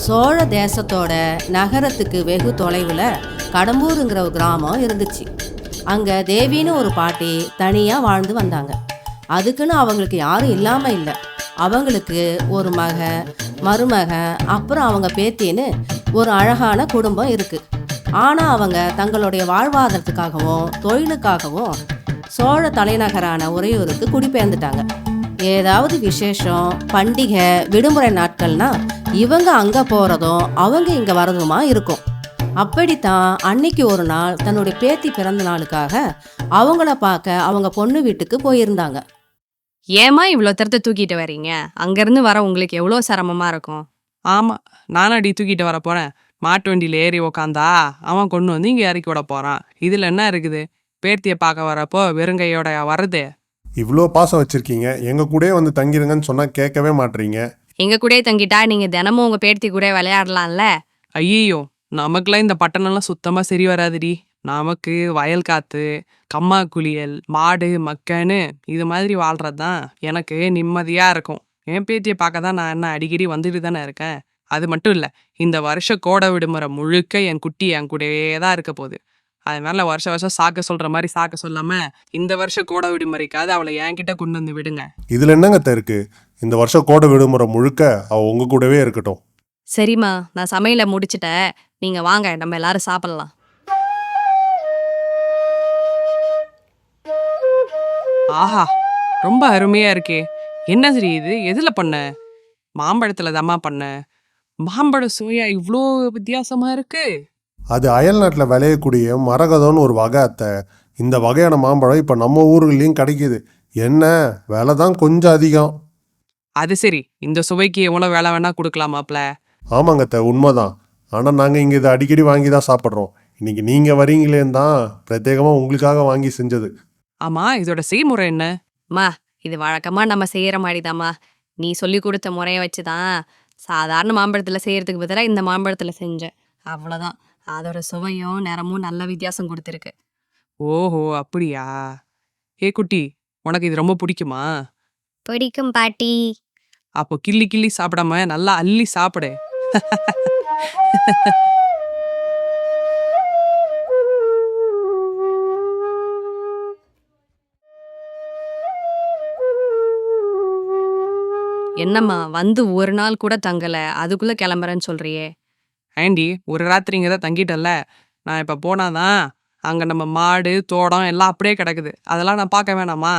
சோழ தேசத்தோட நகரத்துக்கு வெகு தொலைவில் கடம்பூருங்கிற ஒரு கிராமம் இருந்துச்சு. அங்கே தேவின்னு ஒரு பாட்டி தனியாக வாழ்ந்து வந்தாங்க. அதுக்குன்னு அவங்களுக்கு யாரும் இல்லாமல் இல்லை. அவங்களுக்கு ஒரு மருமக, அப்புறம் அவங்க பேத்தின்னு ஒரு அழகான குடும்பம் இருக்குது. ஆனால் அவங்க தங்களுடைய வாழ்வாதாரத்துக்காகவும் தொழிலுக்காகவும் சோழ தலைநகரான உறையூருக்கு குடிபெயர்ந்துட்டாங்க. ஏதாவது விசேஷம், பண்டிகை, விடுமுறை நாட்கள்னா இவங்க அங்கே போகிறதும் அவங்க இங்கே வரதுமா இருக்கும். அப்படித்தான் அன்னைக்கு ஒரு நாள் தன்னுடைய பேத்தி பிறந்த நாளுக்காக அவங்கள பார்க்க அவங்க பொண்ணு வீட்டுக்கு போயிருந்தாங்க. ஏமா இவ்வளோ தரத்தை தூக்கிட்டு வரீங்க? அங்கேருந்து வர உங்களுக்கு எவ்வளோ சிரமமாக இருக்கும். ஆமாம், நானும் அடி தூக்கிட்டு வர போகிறேன். மாட்டு வண்டியில் ஏறி உக்காந்தா அவன் கொண்டு வந்து இங்கே இறக்கி விட போகிறான். இதில் என்ன இருக்குது? பேத்தியை பார்க்க வரப்போ வெறுங்கையோட வருது. இவ்வளோ பாசம் வச்சிருக்கீங்க, எங்கள் கூடயே வந்து தங்கிருங்கன்னு சொன்னால் கேட்கவே மாட்டீங்க. எங்கள் கூடயே தங்கிட்டா நீங்கள் தினமும் உங்கள் பேத்தி கூட விளையாடலாம்ல. ஐயோ, நமக்குலாம் இந்த பட்டணம்லாம் சுத்தமாக சரி வராதுடி. நமக்கு வயல் காத்து, கம்மா குளியல், மாடு மக்கன்னு இது மாதிரி வாழ்கிறது தான் எனக்கு நிம்மதியாக இருக்கும். என் பேத்தியை பார்க்க தான் நான் என்ன அடிக்கடி வந்துட்டு தானே இருக்கேன். அது மட்டும் இல்லை, இந்த வருஷம் கோடை விடுமுறை முழுக்க என் குட்டி என் கூடவே தான் இருக்க போகுது. அதனால வருஷம் சாக்க சொல்கிற மாதிரி சாக்க சொல்லாமல் இந்த வருஷம் கோடை விடுமுறைக்காவது அவளை என்கிட்ட கொண்டு வந்து விடுங்க. இதில் என்னங்க இருக்கு? இந்த வருஷம் கோடை விடுமுறை முழுக்க அவள் உங்கள் கூடவே இருக்கட்டும். சரிம்மா, நான் சமையலை முடிச்சிட்டேன். நீங்கள் வாங்க, நம்ம எல்லாரும் சாப்பிட்லாம். ஆஹா, ரொம்ப அருமையாக இருக்கே. என்ன சரி இது? எதில் பண்ண? மாம்பழத்தில் தாம்மா பண்ண. மாம்பழ சுவையா இவ்வளோ வித்தியாசமாக இருக்கு. அது அயல் நாட்டில் விளையக்கூடிய மரகதம்னு ஒரு வகை அத்தை. இந்த வகையான மாம்பழம் இப்போ நம்ம ஊர்களையும் கிடைக்கிது. என்ன விலை தான் கொஞ்சம் அதிகம். அது சரி, இந்த சுவைக்கு எவ்வளோ வேலை வேணா கொடுக்கலாமாப்ல? ஆமாங்க அத்தை, உண்மைதான். ஆனால் நாங்கள் இங்கே இதை அடிக்கடி வாங்கி தான் சாப்பிட்றோம். இன்னைக்கு நீங்கள் வரீங்களேன்னு தான் பிரத்யேகமாக உங்களுக்காக வாங்கி செஞ்சது. ஆமாம், இதோட செய்முறை என்ன? மா, இது வழக்கமாக நம்ம செய்கிற மாதிரி தாம்மா. நீ சொல்லி கொடுத்த முறையை வச்சு தான் சாதாரண மாம்பழத்தில் செய்கிறதுக்கு பதிலாக இந்த மாம்பழத்தில் செஞ்சேன். அவ்வளோதான். அதோட சுவையும் நிறமும் நல்ல வித்தியாசம் கொடுத்துருக்கு. ஓஹோ, அப்படியா? ஏ குட்டி, உனக்கு இது ரொம்ப பிடிக்குமா? பிடிக்கும் பாட்டி. அப்போ கிள்ளி கிள்ளி சாப்பிடாம நல்லா அள்ளி சாப்பிடு. என்னம்மா, வந்து ஒரு நாள் கூட தங்கலை, அதுக்குள்ளே கிளம்புறேன்னு சொல்கிறியே? ஆண்டி, ஒரு ராத்திரி இங்கே தான் தங்கிட்டல்ல. நான் இப்போ போனாதான் அங்கே நம்ம மாடு தோட்டம் எல்லாம் அப்படியே கிடக்குது. அதெல்லாம் நான் பார்க்க வேணாமா?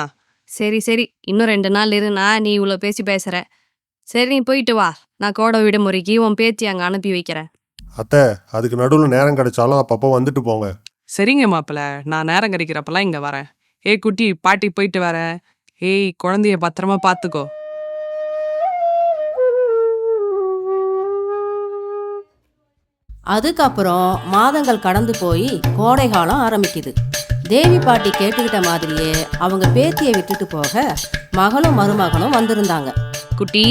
சரி சரி, இன்னும் 2 நாள் இருனா. நீ இவ்வளோ பேசுகிற. சரி, நீ போயிட்டு வா. நான் கோடை விடுமுறைக்கு உன் பேத்தி அங்கே அனுப்பி வைக்கிறேன். அத்தை, அதுக்கு நடுவில் நேரம் கிடைச்சாலும் அப்பப்போ வந்துட்டு போங்க. சரிங்க மாப்பிள்ள, நான் நேரம் கிடைக்கிறப்பெல்லாம் இங்கே வரேன். ஏய் குட்டி, பாட்டி போயிட்டு வரேன். ஏய் குழந்தைய பத்திரமா பார்த்துக்கோ. அதுக்கப்புறம் மாதங்கள் கடந்து போய் கோடை காலம் ஆரம்பிக்குது. தேவி பாட்டி கேட்டுக்கிட்ட மாதிரியே அவங்க பேத்தியை விட்டுட்டு போக மகளும் மருமகனும் வந்திருந்தாங்க. குட்டி,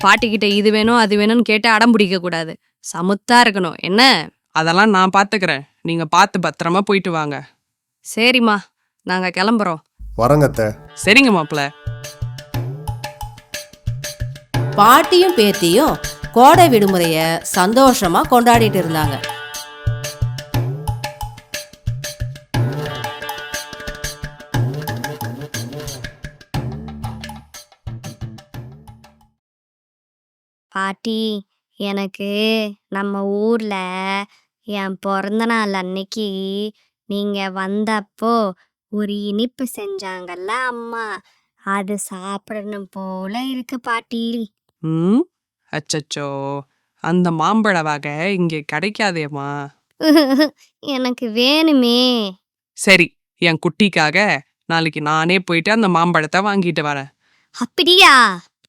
பாட்டிக்கிட்ட இது வேணும் அது வேணும்னு கேட்டு அடம் பிடிக்க கூடாது. சமுத்தா இருக்கணும் என்ன? அதெல்லாம் நான் பார்த்துக்கிறேன். நீங்கள் பார்த்து பத்திரமா போயிட்டு வாங்க. சரிம்மா, நாங்கள் கிளம்புறோம். வரங்க அத்தை. சரிங்க மாப்பிள்ள. பாட்டியும் பேத்தியும் கோடை விடுமுறைய சந்தோஷமா கொண்டாடிட்டு இருந்தாங்க. பாட்டி, எனக்கு நம்ம ஊர்ல என் பிறந்த நாள் அன்னைக்கு நீங்க வந்தப்போ ஒரு இனிப்பு செஞ்சாங்கல்ல அம்மா, அது சாப்பிடணும் போல இருக்கு பாட்டி. ம், அச்சச்சோ, அந்த மாம்பழ வகை இங்கே கிடைக்காதேம்மா. எனக்கு வேணுமே. சரி, என் குட்டிக்காக நாளைக்கு நானே போயிட்டு அந்த மாம்பழத்தை வாங்கிட்டு வரேன். அப்படியா?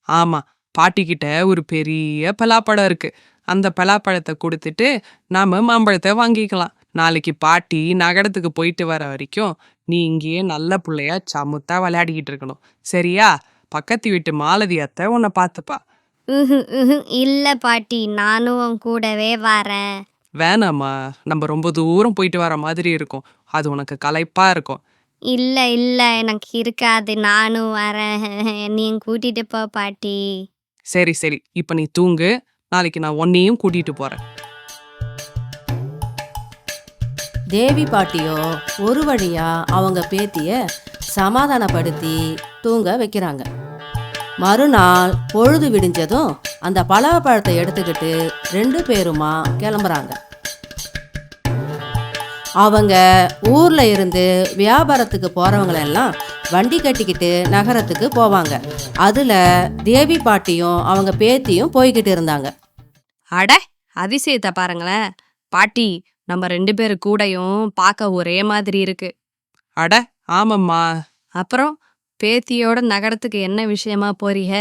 ஆமா, பாட்டிக்கிட்ட ஒரு பெரிய பலாப்பழம் இருக்கு. அந்த பலாப்பழத்தை கொடுத்துட்டு நாம மாம்பழத்தை வாங்கிக்கலாம். நாளைக்கு பாட்டி நகரத்துக்கு போயிட்டு வர வரைக்கும் நீ இங்கேயே நல்ல பிள்ளையா சமுத்தா விளையாடிக்கிட்டு இருக்கணும். சரியா? பக்கத்து வீட்டு மாலதி அத்தை உன்னை பார்த்துப்பா. இல்ல பாட்டி, நானும் உன் கூடவே வரேன். வேணாம்மா, நம்ம ரொம்ப தூரம் போயிட்டு வர மாதிரி இருக்கும். அது உனக்கு களைப்பா இருக்கும். இல்ல இல்ல எனக்கு இருக்காது, நானும் வரேன். நீ கூட்டிட்டு போ பாட்டி. சரி சரி, இப்ப நீ தூங்கு. நாளைக்கு நான் உன்னையும் கூட்டிட்டு போறேன். தேவி பாட்டியோ ஒரு வழியா அவங்க பேத்திய சமாதானப்படுத்தி தூங்க வைக்கிறாங்க. மறுநாள் பொழுது விடிஞ்சதும் அந்த பலாப்பழத்தை எடுத்துக்கிட்டு 2 பேருமா கிளம்புறாங்க. அவங்க ஊர்ல இருந்து வியாபாரத்துக்கு போறவங்களெல்லாம் வண்டி கட்டிக்கிட்டு நகரத்துக்கு போவாங்க. அதுல தேவி பாட்டியும் அவங்க பேத்தியும் போய்கிட்டு இருந்தாங்க. அட அதிசயத்தை பாருங்களேன் பாட்டி, நம்ம 2 பேரு கூடையும் பார்க்க ஒரே மாதிரி இருக்கு. அட ஆமம்மா, அப்புறம் பேத்தியோட நகரத்துக்கு என்ன விஷயமா போறீங்க?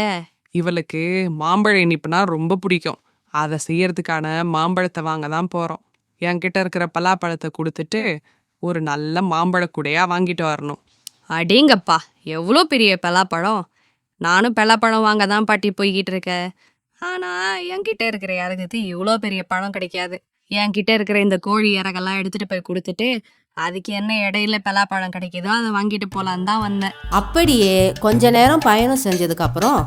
இவளுக்கு மாம்பழ இனிப்புனா ரொம்ப பிடிக்கும். அதை செய்யறதுக்கான மாம்பழத்தை வாங்க தான் போறோம். என்கிட்ட இருக்கிற பலாப்பழத்தை கொடுத்துட்டு ஒரு நல்ல மாம்பழ கூடையா வாங்கிட்டு வரணும். அடேங்கப்பா, எவ்வளோ பெரிய பலாப்பழம்! நானும் பலாப்பழம் வாங்க தான் பாட்டி போய்கிட்டு இருக்கேன். ஆனா என்கிட்ட இருக்கிற இறகுக்கு இவ்வளோ பெரிய பழம் கிடைக்காது. என்கிட்ட இருக்கிற இந்த கோழி இறகெல்லாம் எடுத்துட்டு போய் கொடுத்துட்டு அதுக்கு என்ன இடையில பலாப்பழம் கிடைக்குதோ அதை வாங்கிட்டு போலான்னு தான் வந்தேன். அப்படியே கொஞ்ச நேரம் பயணம் செஞ்சதுக்கு அப்புறம்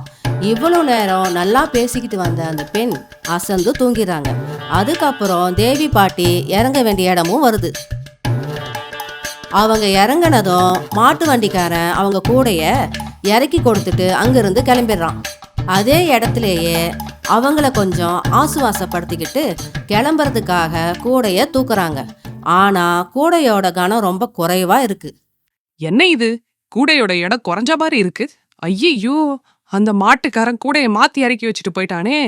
இவ்வளவு நேரம் நல்லா பேசிக்கிட்டு வந்த அந்த பெண் அசந்து தூங்கிடுறாங்க. அதுக்கப்புறம் தேவி பாட்டி இறங்க வேண்டிய இடமும் வருது. அவங்க இறங்கினதும் மாட்டு வண்டிக்காரன் அவங்க கூடைய இறக்கி கொடுத்துட்டு அங்கிருந்து கிளம்பிடுறான். அதே இடத்துலயே அவங்கள கொஞ்சம் ஆசுவாசப்படுத்திக்கிட்டு கிளம்புறதுக்காக கூடைய தூக்குறாங்க. ஆனா கூடையோட கனம் ரொம்ப குறைவா இருக்கு. என்ன இது, கூடையோட எடை குறைஞ்ச மாதிரி இருக்கு. ஐயையோ, அந்த மாட்டுக்காரன் கூடையை மாத்தி இறக்கி வச்சுட்டு போயிட்டானே.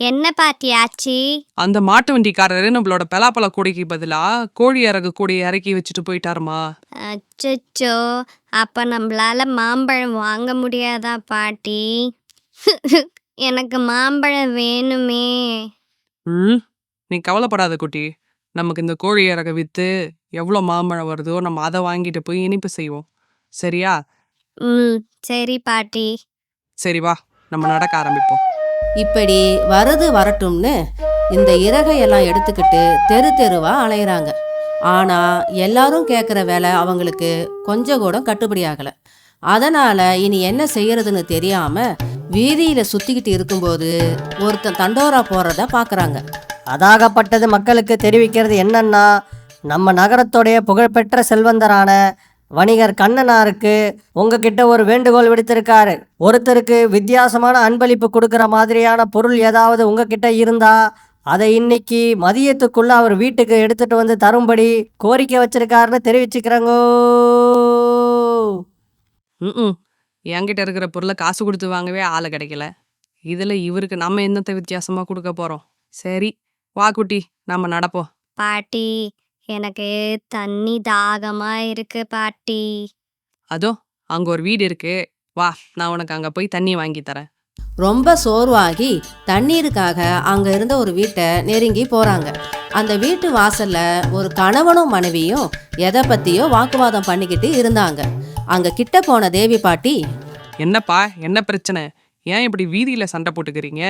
என்ன பாட்டி ஆச்சு? அந்த மாட்டு வண்டிக்காரரு நம்மளோட பலாப்பழ கூடைக்கு பதிலா கோழி இறகு கூடையை இறக்கி வச்சுட்டு போயிட்டாருமா. அச்சச்சோ, அப்ப நம்மளால மாம்பழம் வாங்க முடியாதா பாட்டி? எனக்கு மாம்பழம் வேணுமே. நீ கவலைப்படாத குட்டி. நமக்கு இந்த கோழி இறக வித்து எவ்வளோ மாம்பழம் வருதோ நம்ம அதை வாங்கிட்டு போய் இனிப்பு செய்வோம். சரியா? சரி பாட்டி. சரி வா, நம்ம நடக்க ஆரம்பிப்போம். இப்படி வரது வரட்டும்னு இந்த இறகையெல்லாம் எடுத்துக்கிட்டு தெரு தெருவா அலையிறாங்க. ஆனா எல்லாரும் கேட்குற வேலை அவங்களுக்கு கொஞ்சம் கூட கட்டுப்படி ஆகல. அதனால இனி என்ன செய்யறதுன்னு தெரியாம வீதியில சுத்திக்கிட்டு இருக்கும்போது ஒருத்தன் தண்டோரா போறத பாக்குறாங்க. அதாகப்பட்டது மக்களுக்கு தெரிவிக்கிறது என்னன்னா, நம்ம நகரத்துடைய புகழ்பெற்ற செல்வந்தரான வணிகர் கண்ணனாருக்கு உங்ககிட்ட ஒரு வேண்டுகோள் விடுத்திருக்காரு. ஒருத்தருக்கு வித்தியாசமான அன்பளிப்பு கொடுக்குற மாதிரியான பொருள் ஏதாவது உங்ககிட்ட இருந்தா அதை இன்னைக்கு மதியத்துக்குள்ள அவர் வீட்டுக்கு எடுத்துட்டு வந்து தரும்படி கோரிக்கை வச்சிருக்காருன்னு தெரிவிச்சுக்கிறேங்கோ. என்கிட்ட இருக்கிற பொருளை காசு கொடுத்து வாங்கவே ஆளை கிடைக்கல. இதுல இவருக்கு நம்ம என்னத்தை வித்தியாசமா கொடுக்க போறோம். சரி வா குட்டி, நம்ம நடப்போம். பாட்டி, எனக்கு தண்ணி தாகமா இருக்கு பாட்டி. அதோ அங்க ஒரு வீடு இருக்கு, வா நான் உனக்கு அங்க போய் தண்ணி வாங்கி தரேன். ரொம்ப சோர்வாகி தண்ணீருக்காக அங்க இருந்த ஒரு வீட்டை நெருங்கி போறாங்க. அந்த வீட்டு வாசல்ல ஒரு கணவனும் மனைவியும் எதை பத்தியோ வாக்குவாதம் பண்ணிக்கிட்டு இருந்தாங்க. அங்க கிட்ட போன தேவி பாட்டி, என்னப்பா, என்ன பிரச்சனை? ஏன் இப்படி வீதியில சண்டை போட்டுக்கிறீங்க?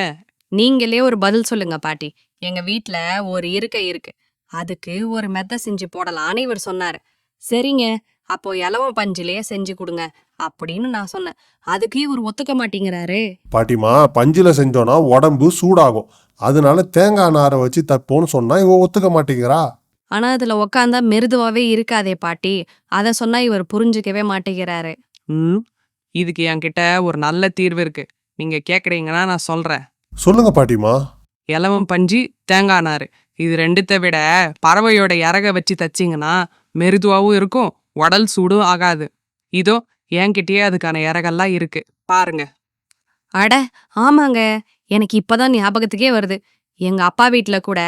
நீங்களே ஒரு பதில் சொல்லுங்க பாட்டி. எங்க வீட்ல ஒரு இருக்கை இருக்கு, அதுக்கு ஒரு மெத்த செஞ்சு போடலான்னு இவர் சொன்னாரு. சரிங்க, அப்போ இலவம் பஞ்சிலேயே செஞ்சு கொடுங்க அப்படின்னு நான் சொன்னேன். அதுக்கு இவர் ஒத்துக்க மாட்டேங்கிறாரு. பாட்டிமா, பஞ்சில் செஞ்சோன்னா உடம்பு சூடாகும், அதனால தேங்காய் நாரை வச்சு தப்போன்னு சொன்னா இவ ஒத்துக்க மாட்டேங்கிறா. ஆனா அதுல உக்காந்தா மெருதுவாவே இருக்காதே பாட்டி, அதை சொன்னா இவர் புரிஞ்சுக்கவே மாட்டேங்கிறாரு. இதுக்கு என்கிட்ட ஒரு நல்ல தீர்வு இருக்கு. நீங்க கேக்குறீங்கன்னா நான் சொல்றேன். சொல்லுங்க பாட்டிமா. இலவம் பஞ்சு, தேங்காய் நாறு, இது ரெண்டுத்தை விட பறவையோட இறக வச்சு தச்சிங்கன்னா மெருதுவாவும் இருக்கும், உடல் சூடும் ஆகாது. இதோ என்கிட்டயே அதுக்கான இறகெல்லாம் இருக்கு, பாருங்க. அட ஆமாங்க, எனக்கு இப்பதான் ஞாபகத்துக்கே வருது. எங்க அப்பா வீட்டுல கூட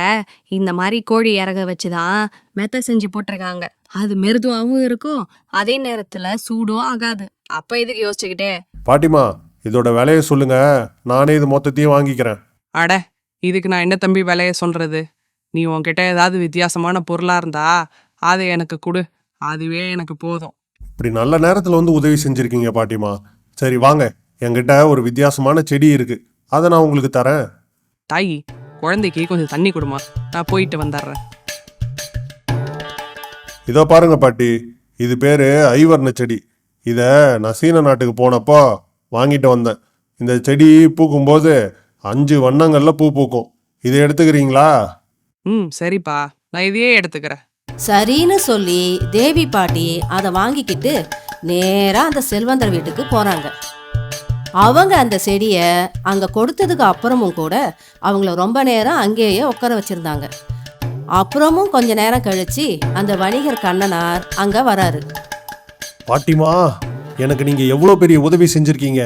இந்த மாதிரி கோழி இறக வச்சுதான் மெத்த செஞ்சு போட்டிருக்காங்க. அது மெருதுவாவும் இருக்கும், அதே நேரத்துல சூடும் ஆகாது. அப்ப இதுக்கு யோசிச்சுக்கிட்டே. பாட்டிமா, இதோட விலையை சொல்லுங்க, நானே இது மொத்தத்தையும் வாங்கிக்கிறேன். அட இதுக்கு நான் என்ன தம்பி விலைய சொல்றது? நீ உன்கிட்ட ஏதாவது வித்தியாசமான பொருளா இருந்தா அதை எனக்கு கொடு, அதுவே எனக்கு போதும். இப்படி நல்ல நேரத்தில் வந்து உதவி செஞ்சிருக்கீங்க பாட்டிமா. சரி வாங்க, என்கிட்ட ஒரு வித்தியாசமான செடி இருக்கு, அதை நான் உங்களுக்கு தரேன். தாயி, குழந்தைக்கு கொஞ்சம் தண்ணி கொடுமா, நான் போயிட்டு வந்துடுறேன். இதோ பாருங்க பாட்டி, இது பேர் ஐவர்ண செடி. இதை நான் சீன நாட்டுக்கு போனப்போ வாங்கிட்டு வந்தேன். இந்த செடி பூக்கும்போது 5 வண்ணங்களில் பூ பூக்கும். இதை எடுத்துக்கிறீங்களா? சரிப்பா, நான் இதையே எடுத்துக்கிறேன். சரின்னு சொல்லி தேவி பாட்டி அதை வாங்கிக்கிட்டு நேரா அந்த செல்வந்தர் வீட்டுக்கு போறாங்க. அவங்க அந்த செடியை அங்க கொடுத்ததுக்கு அப்புறமும் கூட அவங்கள ரொம்ப நேரம் அங்கேயே உட்கார வச்சிருந்தாங்க. அப்புறமும் கொஞ்ச நேரம் கழிச்சு அந்த வணிகர் கண்ணனார் அங்க வராரு. பாட்டிமா, எனக்கு நீங்கள் எவ்வளோ பெரிய உதவி செஞ்சுருக்கீங்க.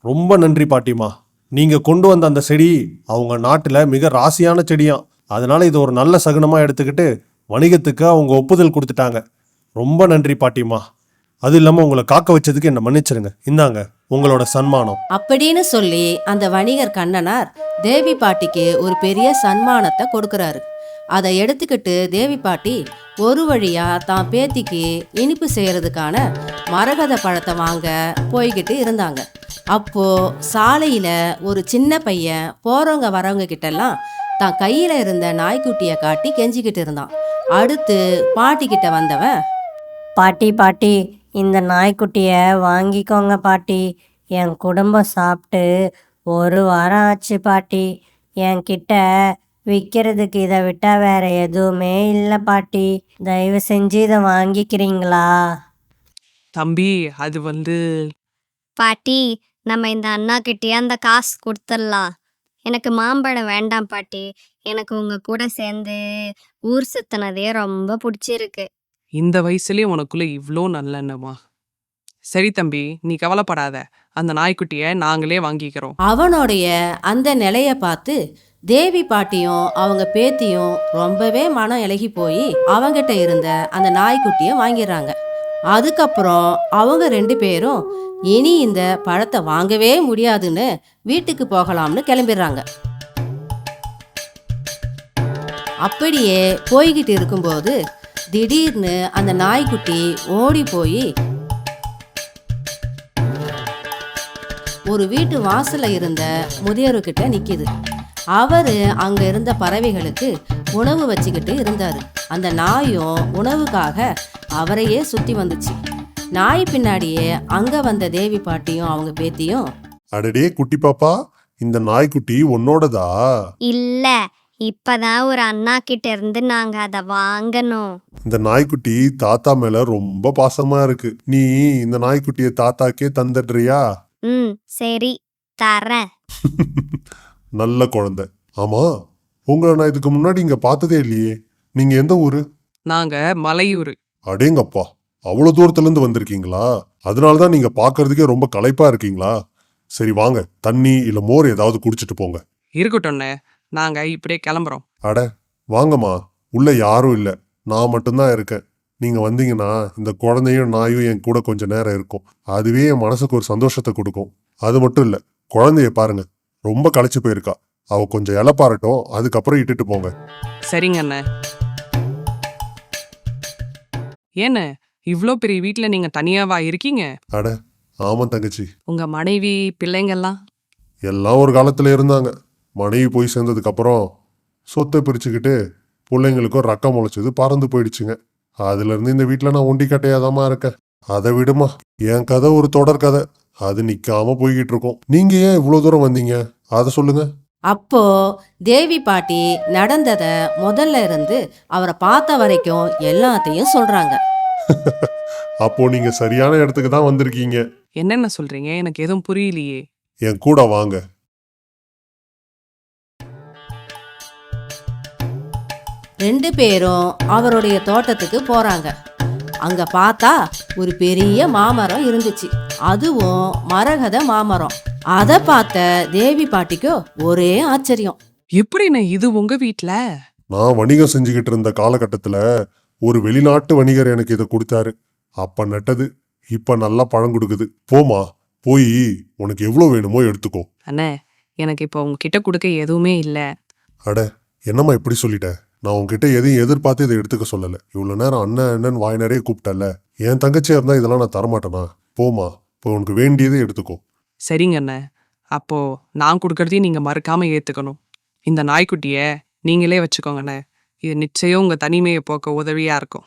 ரொம்ப நன்றி பாட்டிமா. நீங்கள் கொண்டு வந்த அந்த செடி அவங்க நாட்டில் மிக ராசியான செடியாம். அதனால இது ஒரு நல்ல சகுனமாக எடுத்துக்கிட்டு வணிகத்துக்கு அவங்க ஒப்புதல் கொடுத்துட்டாங்க. ரொம்ப நன்றி பாட்டிமா. அது இல்லாமல் உங்களை காக்க வச்சதுக்கு என்னை மன்னிச்சிருங்க. இந்தாங்க உங்களோட சன்மானம். அப்படின்னு சொல்லி அந்த வணிகர் கண்ணனார் தேவி பாட்டிக்கு ஒரு பெரிய சன்மானத்தை கொடுக்கறாரு. அதை எடுத்துக்கிட்டு தேவி பாட்டி ஒரு வழியா தான் பேத்திக்கு இனிப்பு செய்யறதுக்கான மரகத பழத்தை வாங்க போய்கிட்டு இருந்தாங்க. அப்போ சாலையில ஒரு சின்ன பையன் போறவங்க வரவங்க கிட்டெல்லாம் தான் கையில இருந்த நாய்க்குட்டியை காட்டி கெஞ்சிக்கிட்டு இருந்தான். அடுத்து பாட்டி கிட்ட வந்தவன், பாட்டி, இந்த நாய்க்குட்டியை வாங்கிக்கோங்க பாட்டி. என் குடும்பம் சாப்பிட்டு 1 வாரம் ஆச்சு பாட்டி. என்கிட்ட விற்கிறதுக்கு இதை விட்டா வேற எதுவுமே இல்லை பாட்டி. தயவு செஞ்சு இதை வாங்கிக்கிறீங்களா? தம்பி, அது பாட்டி, நம்ம இந்த அண்ணா கிட்டயே அந்த காசு கொடுத்துடலாம். எனக்கு மாம்பழம் வேண்டாம் பாட்டி. எனக்கு உங்க கூட சேர்ந்து ஊர் சுத்தினதே ரொம்ப பிடிச்சிருக்கு. இந்த வயசுலயே உனக்குள்ள இவ்ளோ நல்லெண்ணமா? சரி தம்பி, நீ கவலைப்படாத. அந்த நாய்க்குட்டியை நாங்களே வாங்கிக்கிறோம். அவனுடைய அந்த நிலைய பார்த்து தேவி பாட்டியும் அவங்க பேத்தியும் ரொம்பவே மனம் இலகி போய் அவங்கிட்ட இருந்த அந்த நாய்க்குட்டியை வாங்கிடுறாங்க. அதுக்கப்புறம் அவங்க 2 பேரும் இனி இந்த பழத்தை வாங்கவே முடியாதுன்னு வீட்டுக்கு போகலாம்னு கிளம்பிடுறாங்க. அப்படியே போய்கிட்டு இருக்கும்போது திடீர்னு அந்த நாய்க்குட்டி ஓடி போய் ஒரு வீட்டு வாசல்ல இருந்த முதியோர்கிட்ட நிக்குது. அவரு அங்க இருந்த பறவைகளுக்கு உணவு வச்சுக்கிட்டு இருந்தாரு. அந்த நாயும் உணவுக்காக அவரையே சுத்தி வந்துச்சு. நாய் பின்னாடியே அங்க வந்த தேவி பாட்டியும் அவங்க பேத்தியும், அடடே குட்டி பாப்பா, இந்த நாய்க்குட்டி உன்னோடதா? இல்ல, இப்பதான் ஒரு அண்ணா கிட்ட இருந்து நாங்க அதை வாங்கணும். இந்த நாய்க்குட்டி தாத்தா மேல ரொம்ப பாசமா இருக்கு. நீ இந்த நாய்க்குட்டியை தாத்தாக்கே தந்துடுறியா? சரி, தரேன். நல்ல குழந்தை. ஆமா, உங்களை நான் இதுக்கு முன்னாடி இங்க பார்த்ததே இல்லையே. நீங்க எந்த ஊரு? நாங்க மலையூர். அடேங்கப்பா, அவ்வளவு தூரத்துல இருந்து வந்திருக்கீங்களா? அதனாலதான் நீங்க பாக்குறதுக்கே ரொம்ப களைப்பா இருக்கீங்களா? சரி வாங்க, தண்ணி இல்ல மோர் ஏதாவது குடிச்சிட்டு போங்க. இருக்கட்டும்ண்ணே, நாங்க இப்படியே கிளம்புறோம். அட வாங்கம்மா, உள்ள யாரும் இல்ல, நான் மட்டும்தான் இருக்கேன். நீங்க வந்தீங்கன்னா இந்த குழந்தையும் நாயும் என் கூட கொஞ்ச நேரம் இருக்கும். அதுவே என் மனசுக்கு ஒரு சந்தோஷத்தை கொடுக்கும். அது மட்டும் இல்ல, குழந்தைய பாருங்க, ரொம்ப களைச்சு போயிருக்கா. அவ கொஞ்சம் இளப்பாரட்டும், அதுக்கப்புறம் இட்டுட்டு போங்க. சரிங்க அண்ணே. ஏண்ணே, இவ்ளோ பெரிய வீட்ல நீங்க தனியாவா இருக்கீங்க? அட ஆமா தங்கச்சி, உங்க மனைவி பிள்ளைங்கெல்லாம்? எல்லாம் ஒரு காலத்துல இருந்தாங்க. மனைவி போய் சேர்ந்ததுக்கு அப்புறம் சொத்தை பிரிச்சுக்கிட்டு பிள்ளைங்களுக்கும் ரக்கம் முளைச்சது பறந்து போயிடுச்சுங்க. அதுல இருந்து இந்த வீட்டுல நான் ஒண்டி கட்டையாதாமா இருக்கேன். அதை விடுமா, என் கதை ஒரு தொடர் கதை. அது நிக்காம போய்கிட்டு இருக்கோம். நீங்க ஏன் இவ்வளவு தூரம் வந்தீங்க, அதை சொல்லுங்க. அப்போ தேவி பாட்டி நடந்தத முதல்ல இருந்து அவரை பார்த்த வரைக்கும் எல்லாத்தையும் சொல்றாங்க. அப்போ நீங்க சரியான இடத்துக்கு தான் வந்திருக்கீங்க. என்னென்ன சொல்றீங்க? எனக்கு எதுவும் புரியலையே. என் கூட வாங்க. ரெண்டு பேரும் அவருடைய தோட்டத்துக்கு போறாங்க. அங்க பார்த்தா ஒரு பெரிய மாமரம் இருந்துச்சு. அதுவும் மரகத மாமரம். அத பார்த்த தேவி பாட்டிக்கோ ஒரே ஆச்சரியம். எப்படிண்ணே இது உங்க வீட்ல? நான் வணிகம் செஞ்சுக்கிட்டு இருந்த காலகட்டத்துல ஒரு வெளிநாட்டு வணிகர் எனக்கு இதை கொடுத்தாரு. அப்ப நட்டது இப்ப நல்லா பழம் கொடுக்குது. போமா, போய் உனக்கு எவ்வளவு வேணுமோ எடுத்துக்கோ. அண்ணே, எனக்கு இப்போ உங்ககிட்ட கொடுக்க எதுவுமே இல்ல. அட என்னம்மா இப்படி சொல்லிட்ட? நான் உன்கிட்ட எதையும் எதிர்பார்த்து இதை எடுத்துக்க சொல்லல. இவ்வளவு நேரம் அண்ணன் அண்ணன் வாய் நிறைய கூப்பிட்டல. என் தங்கச்சியா இருந்தா இதெல்லாம் நான் தரமாட்டேனா? போமா, இப்போ உனக்கு வேண்டியதை எடுத்துக்கோ. சரிங்க அண்ணே, அப்போ நான் கொடுக்கறதையும் நீங்க மறக்காம ஏத்துக்கணும். இந்த நாய்க்குட்டிய நீங்களே வச்சுக்கோங்கண்ணே. இது நிச்சயம் உங்க தனிமையை போக்க உதவியா இருக்கும்.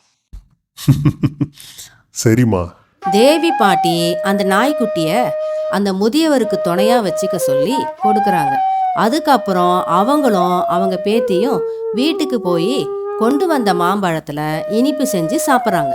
சரிம்மா. தேவி பாட்டி அந்த நாய்க்குட்டிய அந்த முதியவருக்கு துணையா வச்சுக்க சொல்லி கொடுக்கறாங்க. அதுக்கப்புறம் அவங்களும் அவங்க பேத்தியும் வீட்டுக்கு போய் கொண்டு வந்த மாம்பழத்துல இனிப்பு செஞ்சு சாப்பிட்றாங்க.